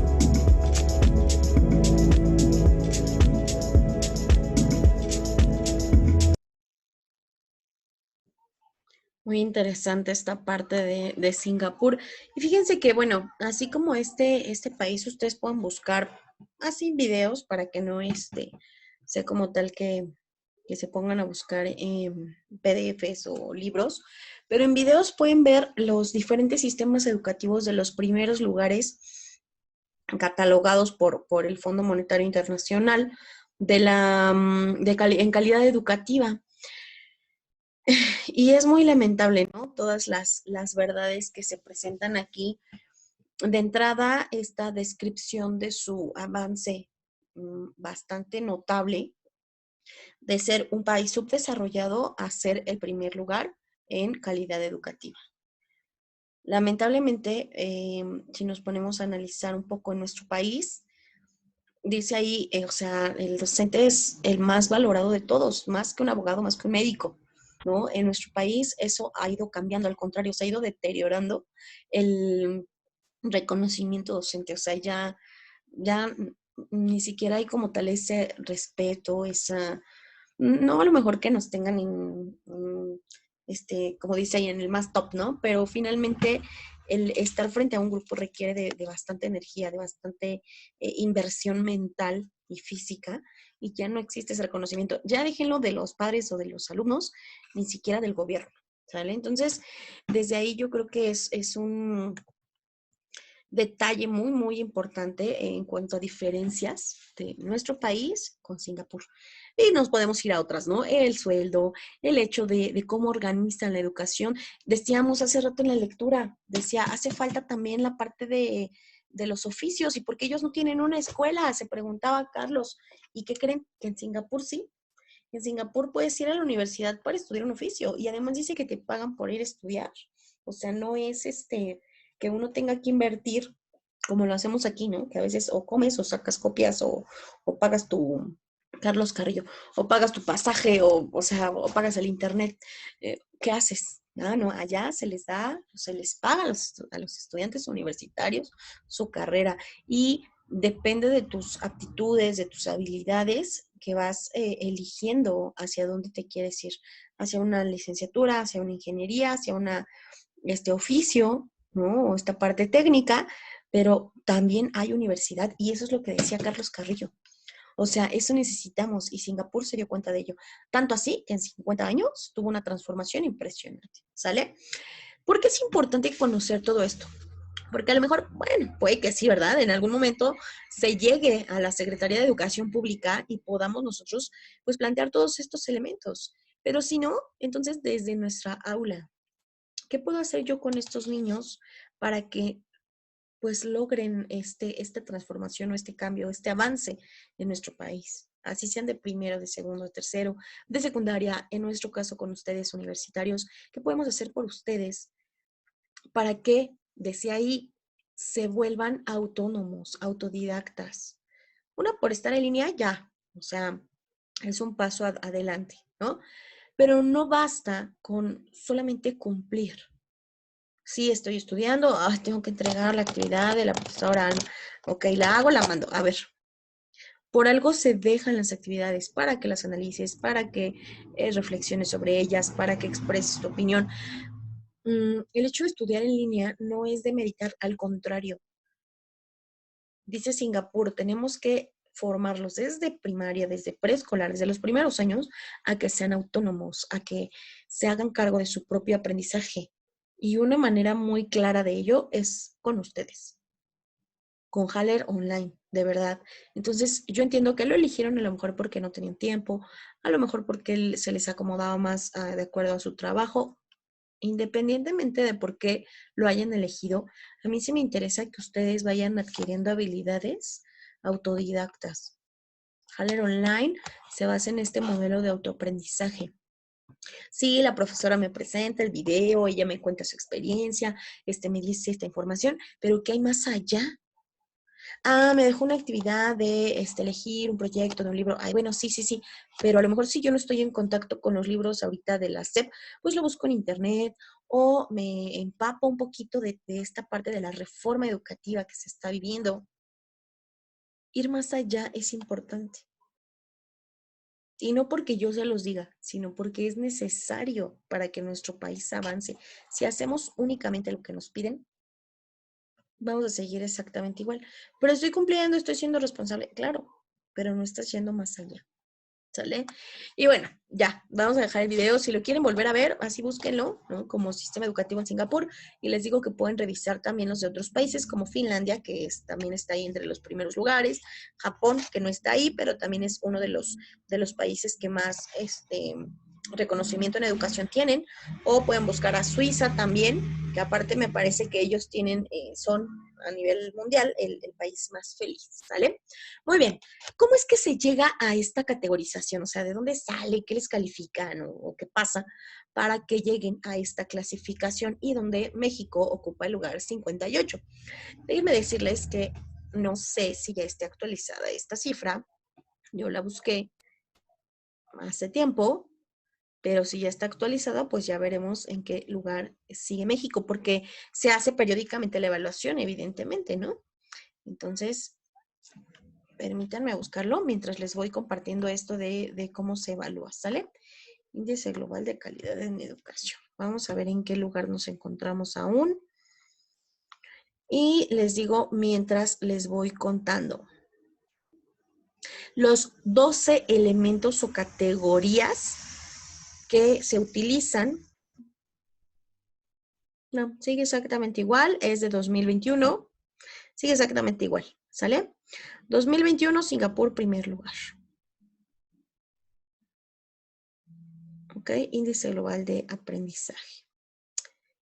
Muy interesante esta parte de Singapur. Y fíjense que, bueno, así como este país, ustedes pueden buscar así videos para que no sea como tal que se pongan a buscar PDFs o libros, pero en videos pueden ver los diferentes sistemas educativos de los primeros lugares catalogados por el Fondo Monetario Internacional en calidad educativa. Y es muy lamentable, ¿no? Todas las verdades que se presentan aquí. De entrada, esta descripción de su avance bastante notable de ser un país subdesarrollado a ser el primer lugar en calidad educativa. Lamentablemente, si nos ponemos a analizar un poco en nuestro país, dice ahí, o sea, el docente es el más valorado de todos, más que un abogado, más que un médico, ¿no? En nuestro país eso ha ido cambiando, al contrario, se ha ido deteriorando el reconocimiento docente, o sea, ya ni siquiera hay como tal ese respeto, esa, no a lo mejor que nos tengan como dice ahí, en el más top, ¿no? Pero finalmente el estar frente a un grupo requiere de bastante energía, de bastante inversión mental y física, y ya no existe ese reconocimiento. Ya déjenlo de los padres o de los alumnos, ni siquiera del gobierno, ¿sale? Entonces, desde ahí yo creo que es un detalle muy, muy importante en cuanto a diferencias de nuestro país con Singapur. Y nos podemos ir a otras, ¿no? El sueldo, el hecho de cómo organizan la educación. Decíamos hace rato en la lectura, decía, hace falta también la parte de los oficios y porque ellos no tienen una escuela, se preguntaba Carlos. ¿Y qué creen? Que en Singapur sí. En Singapur puedes ir a la universidad para estudiar un oficio y además dice que te pagan por ir a estudiar. O sea, no es que uno tenga que invertir como lo hacemos aquí, ¿no? Que a veces o comes o sacas copias o pagas tu, Carlos Carrillo, o pagas tu pasaje o sea, o pagas el internet. ¿Qué haces? Ah, no, allá se les da, se les paga a los estudiantes universitarios su carrera y depende de tus aptitudes, de tus habilidades que vas eligiendo hacia dónde te quieres ir, hacia una licenciatura, hacia una ingeniería, hacia una oficio, ¿no? O esta parte técnica, pero también hay universidad y eso es lo que decía Carlos Carrillo. O sea, eso necesitamos y Singapur se dio cuenta de ello. Tanto así que en 50 años tuvo una transformación impresionante, ¿sale? ¿Por qué es importante conocer todo esto? Porque a lo mejor, bueno, puede que sí, ¿verdad? En algún momento se llegue a la Secretaría de Educación Pública y podamos nosotros, pues, plantear todos estos elementos. Pero si no, entonces desde nuestra aula, ¿qué puedo hacer yo con estos niños para que pues logren esta transformación o este cambio, este avance en nuestro país? Así sean de primero, de segundo, de tercero, de secundaria, en nuestro caso con ustedes universitarios, ¿qué podemos hacer por ustedes para que desde ahí se vuelvan autónomos, autodidactas? Una, por estar en línea, ya, o sea, es un paso adelante, ¿no? Pero no basta con solamente cumplir. Sí, estoy estudiando, tengo que entregar la actividad de la profesora Alma. Ok, la hago, la mando. A ver, por algo se dejan las actividades para que las analices, para que reflexiones sobre ellas, para que expreses tu opinión. El hecho de estudiar en línea no es de meditar, al contrario. Dice Singapur, tenemos que formarlos desde primaria, desde preescolar, desde los primeros años, a que sean autónomos, a que se hagan cargo de su propio aprendizaje. Y una manera muy clara de ello es con ustedes, con Haller Online, de verdad. Entonces, yo entiendo que lo eligieron a lo mejor porque no tenían tiempo, a lo mejor porque se les acomodaba más de acuerdo a su trabajo. Independientemente de por qué lo hayan elegido, a mí sí me interesa que ustedes vayan adquiriendo habilidades autodidactas. Haller Online se basa en este modelo de autoaprendizaje. Sí, la profesora me presenta el video, ella me cuenta su experiencia, me dice esta información, pero ¿qué hay más allá? Me dejó una actividad de elegir un proyecto de un libro. Ay, bueno, sí, sí, sí, pero a lo mejor si yo no estoy en contacto con los libros ahorita de la SEP, pues lo busco en internet o me empapo un poquito de esta parte de la reforma educativa que se está viviendo. Ir más allá es importante. Y no porque yo se los diga, sino porque es necesario para que nuestro país avance. Si hacemos únicamente lo que nos piden, vamos a seguir exactamente igual. Pero estoy cumpliendo, estoy siendo responsable, claro, pero no estás yendo más allá. ¿Sale? Y bueno, ya, vamos a dejar el video. Si lo quieren volver a ver, así búsquenlo, ¿no? Como sistema educativo en Singapur. Y les digo que pueden revisar también los de otros países, como Finlandia, que también está ahí entre los primeros lugares. Japón, que no está ahí, pero también es uno de los países que más reconocimiento en educación tienen. O pueden buscar a Suiza también, que aparte me parece que ellos tienen, son a nivel mundial el país más feliz, ¿sale? Muy bien. ¿Cómo es que se llega a esta categorización? O sea, ¿de dónde sale? ¿Qué les califican? ¿O qué pasa para que lleguen a esta clasificación y donde México ocupa el lugar 58? Déjenme decirles que no sé si ya esté actualizada esta cifra. Yo la busqué hace tiempo, pero si ya está actualizada, pues ya veremos en qué lugar sigue México, porque se hace periódicamente la evaluación, evidentemente, ¿no? Entonces, permítanme buscarlo mientras les voy compartiendo esto de cómo se evalúa, ¿sale? Índice Global de Calidad en Educación. Vamos a ver en qué lugar nos encontramos aún. Y les digo mientras les voy contando. Los 12 elementos o categorías que se utilizan. No, sigue exactamente igual, es de 2021. Sigue exactamente igual, ¿sale? 2021, Singapur, primer lugar. ¿Ok? Índice Global de Aprendizaje.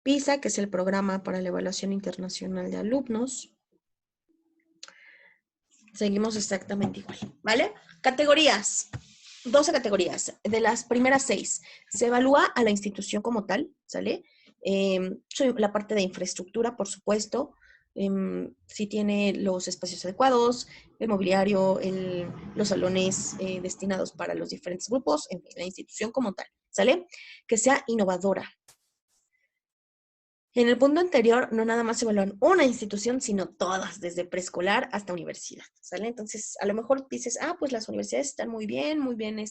PISA, que es el Programa para la Evaluación Internacional de Alumnos. Seguimos exactamente igual, ¿vale? Categorías. 12 categorías. De las primeras 6, se evalúa a la institución como tal, ¿sale? La parte de infraestructura, por supuesto, si tiene los espacios adecuados, el mobiliario, los salones destinados para los diferentes grupos, en fin, la institución como tal, ¿sale? Que sea innovadora. En el punto anterior, no nada más se evalúan una institución, sino todas, desde preescolar hasta universidad, ¿sale? Entonces, a lo mejor dices, pues las universidades están muy bien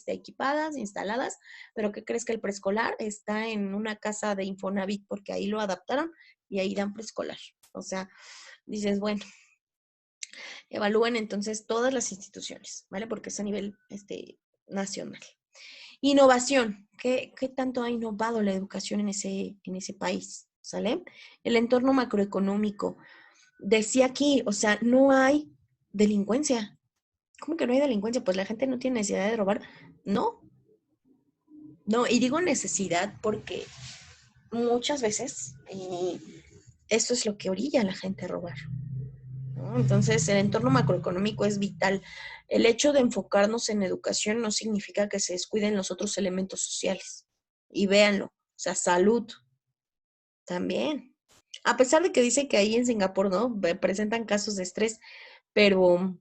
equipadas, instaladas, pero ¿qué crees que el preescolar está en una casa de Infonavit? Porque ahí lo adaptaron y ahí dan preescolar. O sea, dices, bueno, evalúen entonces todas las instituciones, ¿vale? Porque es a nivel nacional. Innovación. ¿Qué tanto ha innovado la educación en ese país? ¿Sale? El entorno macroeconómico. Decía aquí, o sea, no hay delincuencia. ¿Cómo que no hay delincuencia? Pues la gente no tiene necesidad de robar. No. No, y digo necesidad porque muchas veces eso es lo que orilla a la gente a robar, ¿no? Entonces, el entorno macroeconómico es vital. El hecho de enfocarnos en educación no significa que se descuiden los otros elementos sociales. Y véanlo, o sea, salud también. A pesar de que dice que ahí en Singapur, ¿no? Presentan casos de estrés, pero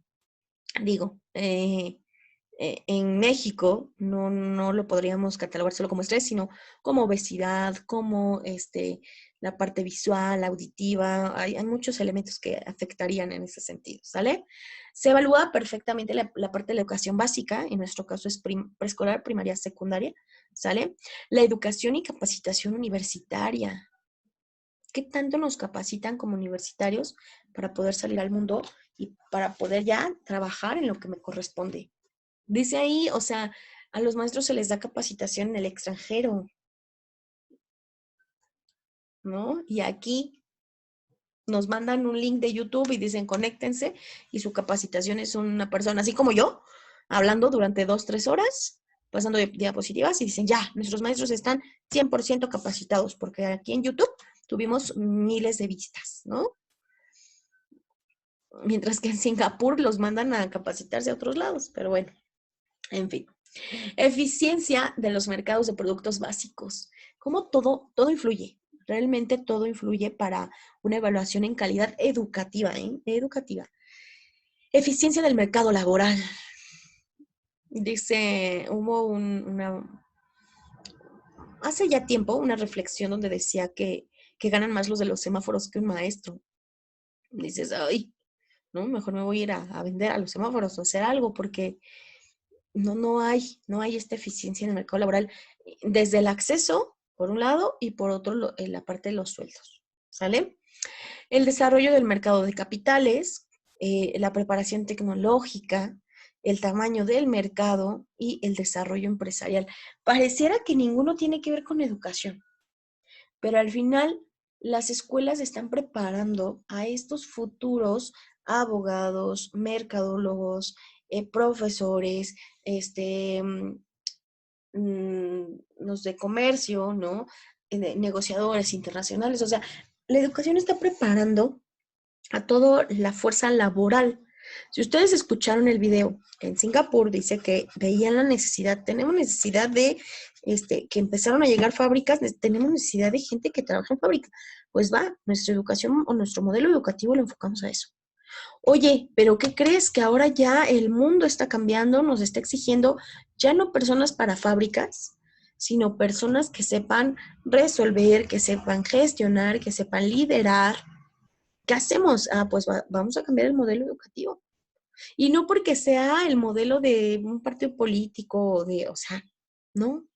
digo, en México no lo podríamos catalogar solo como estrés, sino como obesidad, como la parte visual, auditiva. Hay muchos elementos que afectarían en ese sentido, ¿sale? Se evalúa perfectamente la parte de la educación básica, en nuestro caso es preescolar, primaria, secundaria, ¿sale? La educación y capacitación universitaria. ¿Qué tanto nos capacitan como universitarios para poder salir al mundo y para poder ya trabajar en lo que me corresponde? Dice ahí, o sea, a los maestros se les da capacitación en el extranjero, ¿no? Y aquí nos mandan un link de YouTube y dicen conéctense y su capacitación es una persona así como yo, hablando durante 2-3 horas, pasando diapositivas y dicen ya, nuestros maestros están 100% capacitados porque aquí en YouTube tuvimos miles de vistas, ¿no? Mientras que en Singapur los mandan a capacitarse a otros lados, pero bueno, en fin. Eficiencia de los mercados de productos básicos. Cómo todo influye. Realmente todo influye para una evaluación en calidad educativa, educativa. Eficiencia del mercado laboral. Dice, hubo hace ya tiempo una reflexión donde decía que ganan más los de los semáforos que un maestro. Dices, ay, ¿no? Mejor me voy a ir a vender a los semáforos o hacer algo porque no hay esta eficiencia en el mercado laboral desde el acceso, por un lado, y por otro, en la parte de los sueldos, ¿sale? El desarrollo del mercado de capitales, la preparación tecnológica, el tamaño del mercado y el desarrollo empresarial. Pareciera que ninguno tiene que ver con educación, pero al final las escuelas están preparando a estos futuros abogados, mercadólogos, profesores, los de comercio, ¿no? Negociadores internacionales. O sea, la educación está preparando a toda la fuerza laboral. Si ustedes escucharon el video, en Singapur dice que veían la necesidad, tenemos necesidad de que empezaron a llegar fábricas, tenemos necesidad de gente que trabaja en fábrica. Pues va, nuestra educación o nuestro modelo educativo lo enfocamos a eso. Oye, pero ¿qué crees? Que ahora ya el mundo está cambiando, nos está exigiendo ya no personas para fábricas, sino personas que sepan resolver, que sepan gestionar, que sepan liderar. ¿Qué hacemos? Pues vamos a cambiar el modelo educativo. Y no porque sea el modelo de un partido político, o sea, no,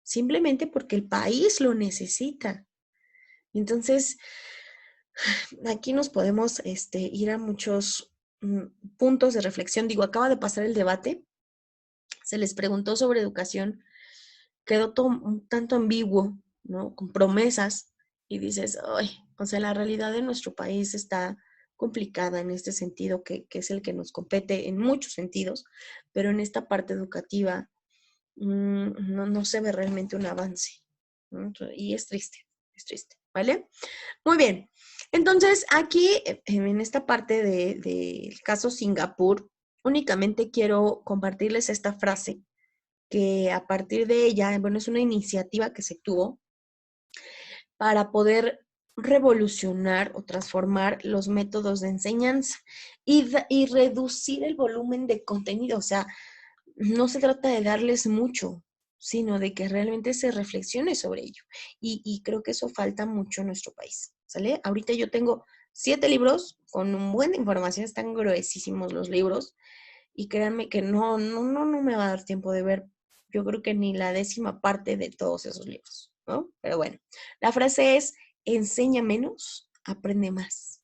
simplemente porque el país lo necesita. Entonces, aquí nos podemos ir a muchos puntos de reflexión. Digo, acaba de pasar el debate, se les preguntó sobre educación, quedó todo un tanto ambiguo, ¿no? Con promesas, y dices, ay, o sea, la realidad de nuestro país está complicada en este sentido, que es el que nos compete en muchos sentidos, pero en esta parte educativa no se ve realmente un avance, ¿no? Y es triste, ¿vale? Muy bien. Entonces, aquí en esta parte del caso Singapur, únicamente quiero compartirles esta frase que a partir de ella, bueno, es una iniciativa que se tuvo para poder revolucionar o transformar los métodos de enseñanza y reducir el volumen de contenido. O sea, no se trata de darles mucho, sino de que realmente se reflexione sobre ello. Y creo que eso falta mucho en nuestro país, ¿sale? Ahorita yo tengo 7 libros con un buen de información, están gruesísimos los libros, y créanme que no me va a dar tiempo de ver, yo creo que ni la 10ª parte de todos esos libros, ¿no? Pero bueno, la frase es, enseña menos, aprende más.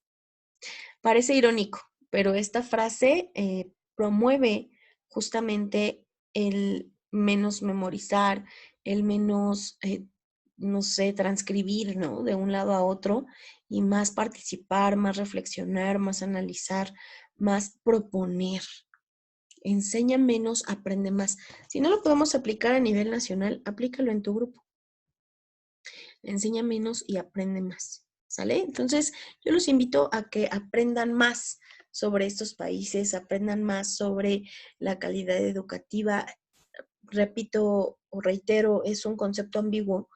Parece irónico, pero esta frase promueve justamente el menos memorizar, el menos, no sé, transcribir, ¿no? De un lado a otro y más participar, más reflexionar, más analizar, más proponer. Enseña menos, aprende más. Si no lo podemos aplicar a nivel nacional, aplícalo en tu grupo. Enseña menos y aprende más. ¿Sale? Entonces, yo los invito a que aprendan más sobre estos países, aprendan más sobre la calidad educativa. Repito o reitero, es un concepto ambiguo,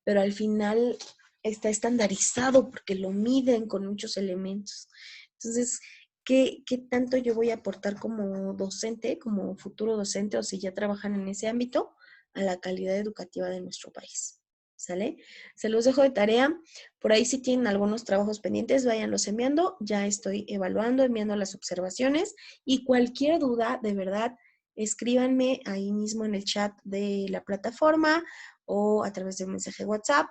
pero al final está estandarizado porque lo miden con muchos elementos. Entonces, ¿qué tanto yo voy a aportar como docente, como futuro docente, o si ya trabajan en ese ámbito, a la calidad educativa de nuestro país? ¿Sale? Se los dejo de tarea. Por ahí si tienen algunos trabajos pendientes, váyanlos enviando. Ya estoy evaluando, enviando las observaciones. Y cualquier duda, de verdad, escríbanme ahí mismo en el chat de la plataforma o a través de un mensaje WhatsApp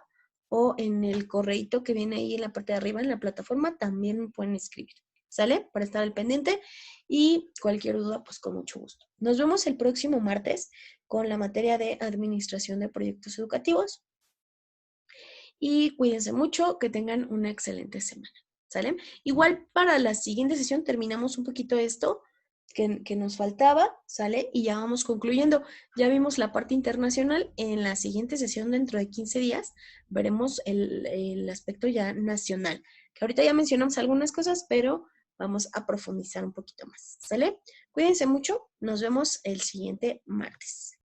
o en el correíto que viene ahí en la parte de arriba en la plataforma, también me pueden escribir. ¿Sale? Para estar al pendiente y cualquier duda, pues con mucho gusto. Nos vemos el próximo martes con la materia de Administración de Proyectos Educativos. Y cuídense mucho, que tengan una excelente semana, ¿sale? Igual para la siguiente sesión terminamos un poquito esto que nos faltaba, ¿sale? Y ya vamos concluyendo. Ya vimos la parte internacional. En la siguiente sesión, dentro de 15 días, veremos el aspecto ya nacional, que ahorita ya mencionamos algunas cosas, pero vamos a profundizar un poquito más, ¿sale? Cuídense mucho, nos vemos el siguiente martes.